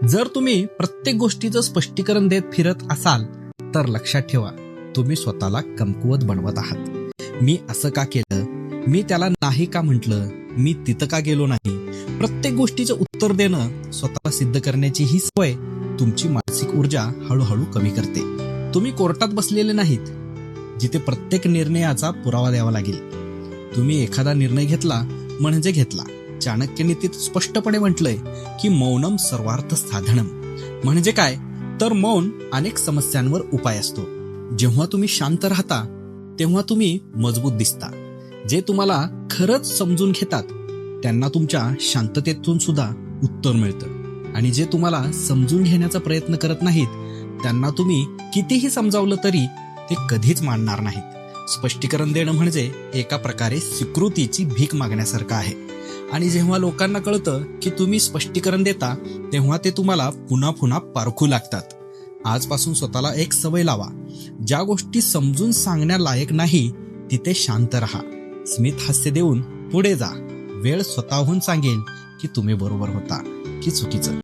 जर तुम्ही प्रत्येक गोष्टीचं स्पष्टीकरण देत फिरत असाल तर लक्षात ठेवा, तुम्ही स्वतःला कमकुवत बनवत आहात. मी असं का केलं, मी त्याला नाही का म्हटलं, मी तिथं का गेलो नाही, प्रत्येक गोष्टीचं उत्तर देणं स्वतःला सिद्ध करण्याची ही सवय तुमची मानसिक ऊर्जा हळूहळू कमी करते. तुम्ही कोर्टात बसलेले नाहीत जिथे प्रत्येक निर्णयाचा पुरावा द्यावा लागेल. तुम्ही एखादा निर्णय घेतला म्हणजे घेतला. चाणक्यने ते स्पष्टपणे म्हटलंय की मौनम सर्वार्थ साधनम. म्हणजे काय तर मौन अनेक समस्यांवर उपाय असतो. जेव्हा तुम्ही शांत राहता तेव्हा तुम्ही मजबूत दिसता. जे तुम्हाला खरंच समजून घेतात त्यांना तुमच्या शांततेतून सुद्धा उत्तर मिळतं, आणि जे तुम्हाला समजून घेण्याचा प्रयत्न करत नाहीत त्यांना तुम्ही कितीही समजावलं तरी ते कधीच मानणार नाहीत. स्पष्टीकरण देणं म्हणजे एका प्रकारे स्वीकृतीची भीक मागण्यासारखं आहे. आणि जेव्हा लोकांना कळतं की तुम्ही स्पष्टीकरण देता तेव्हा ते तुम्हाला पुन्हा पुन्हा पारखू लागतात. आजपासून स्वतःला एक सवय लावा, ज्या गोष्टी समजून सांगण्यालायक नाही तिथे शांत राहा. स्मित हास्य देऊन पुढे जा. वेळ स्वतःहून सांगेल की तुम्ही बरोबर होता की चुकीचं.